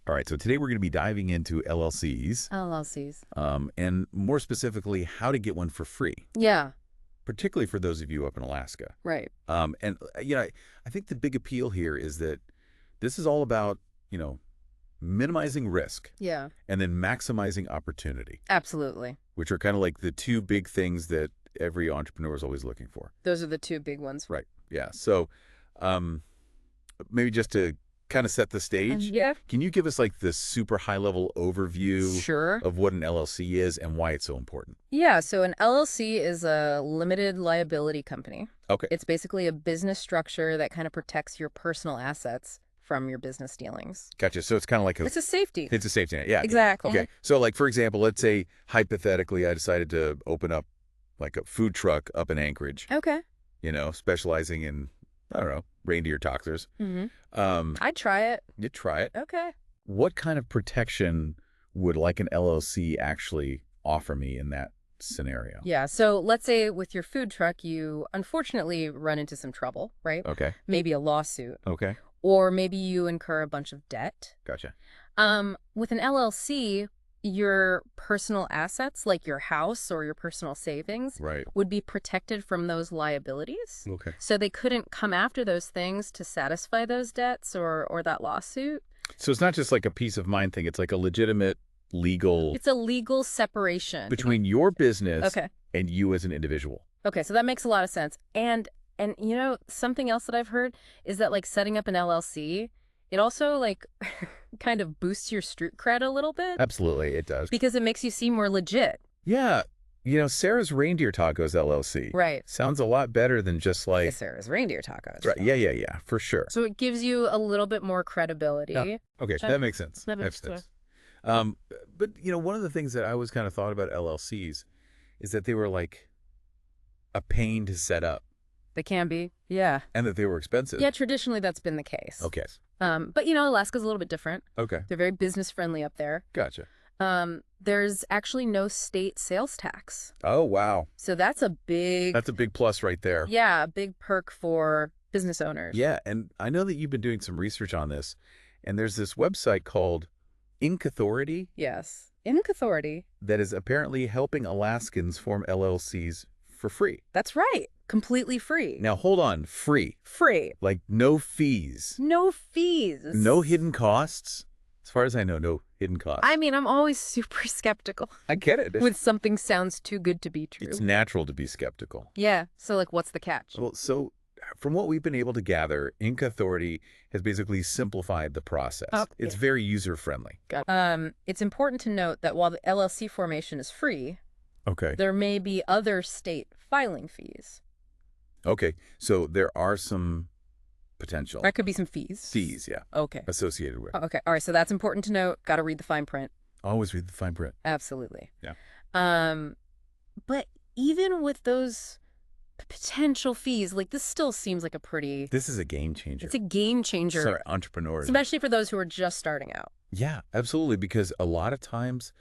All right, so today we're going to be diving into LLCs, LLCs. and more specifically, how to get one for free, Yeah, particularly for those of you up in Alaska. right. I think the big appeal here is that this is all about, minimizing risk Yeah, and then maximizing opportunity, absolutely. which are kind of like the two big things that every entrepreneur is always looking for. Those are the two big ones. Right. Yeah. So maybe just to kind of set the stage, Yeah. can you give us like the super high level overview Sure. of what an LLC is and why it's so important? Yeah, so an LLC is a limited liability company. Okay. It's basically a business structure that kind of protects your personal assets from your business dealings. Gotcha. So it's kind of like It's a safety. it's a safety net. Yeah. Exactly. Okay. So like, for example, let's say hypothetically, I decided to open up like a food truck up in Anchorage, Okay. Specializing in, I don't know, reindeer toxers. I'd try it. You try it. Okay. What kind of protection would like an LLC actually offer me in that scenario? Yeah, so let's say with your food truck, you unfortunately run into some trouble, right? Okay. Maybe a lawsuit, Okay. or maybe you incur a bunch of debt. Gotcha. With an LLC, your personal assets, like your house or your personal savings, Right. would be protected from those liabilities. Okay. So they couldn't come after those things to satisfy those debts or that lawsuit. So it's not just like a peace of mind thing. It's like a legitimate legal It's a legal separation. between your business Okay. and you as an individual. Okay, so that makes a lot of sense. And something else that I've heard is that like setting up an LLC, it also like kind of boosts your street cred a little bit Absolutely, it does. because it makes you seem more legit. Yeah. Sarah's Reindeer Tacos LLC. Right. Sounds a lot better than just like. Sarah's reindeer tacos. Right. Yeah, for sure. So it gives you a little bit more credibility. Yeah. Okay, that makes sense. that makes sense. But one of the things that I always kind of thought about LLCs is that they were like a pain to set up They can be. Yeah. and that they were expensive. Yeah, traditionally that's been the case. Okay. But Alaska's a little bit different. Okay. They're very business friendly up there. Gotcha. There's actually no state sales tax. Oh, wow. So that's a big plus right there. Yeah, a big perk for business owners. Yeah, and I know that you've been doing some research on this, and there's this website called Inc. Authority Yes. Inc. Authority. that is apparently helping Alaskans form LLCs for free. That's right. Completely free. Now, hold on. Free. Free. Like no fees. No fees. No hidden costs. As far as I know, no hidden costs. I mean, I'm always super skeptical I get it. when something sounds too good to be true. It's natural to be skeptical. Yeah. So, like, what's the catch? Well, so from what we've been able to gather, Inc. Authority has basically simplified the process. Oh, It's yeah. very user-friendly. It's important to note that while the LLC formation is free, Okay. there may be other state filing fees. Okay. So there are some potential There could be some fees. fees, yeah, Okay. associated with it. Okay. All right. So that's important to note. Got to read the fine print. Always read the fine print. Absolutely. Yeah. But even with those potential fees, like this still seems like This is a game changer. it's a game changer, Sorry, entrepreneurs. especially for those who are just starting out. Yeah, absolutely. Because a lot of times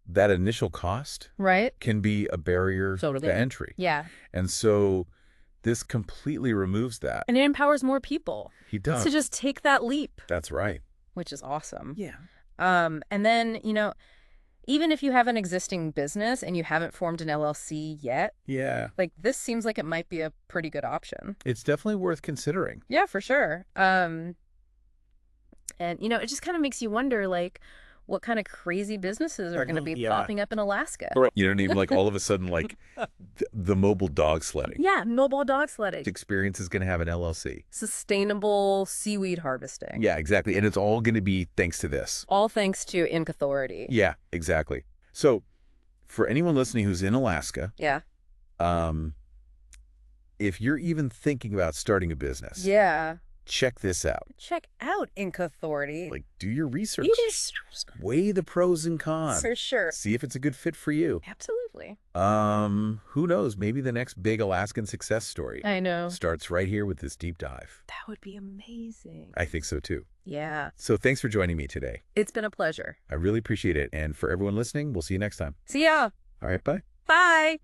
that initial cost Right? can be a barrier Totally. to entry. Yeah. And so this completely removes that. And it empowers more people He does. to just take that leap, That's right. which is awesome. Yeah. And then, even if you have an existing business and you haven't formed an LLC yet, Yeah. like this seems like it might be a pretty good option. It's definitely worth considering. Yeah, for sure. And it just kind of makes you wonder, like, what kind of crazy businesses are going to be Yeah. popping up in Alaska? You don't even like all of a sudden like the mobile dog sledding Yeah, mobile dog sledding, experience is going to have an LLC. sustainable seaweed harvesting. Yeah, exactly. And it's all going to be thanks to this. All thanks to Inc. Authority. Yeah, exactly. So for anyone listening who's in Alaska, Yeah. if you're even thinking about starting a business, Yeah. check this out. Check out Inc. Authority. Like, do your research. Yes, Weigh the pros and cons. for sure. See if it's a good fit for you. Absolutely. Who knows? Maybe the next big Alaskan success story I know. starts right here with this deep dive. That would be amazing. I think so too. Yeah. So thanks for joining me today. It's been a pleasure. I really appreciate it. And for everyone listening, we'll see you next time. See ya. All right, bye. Bye.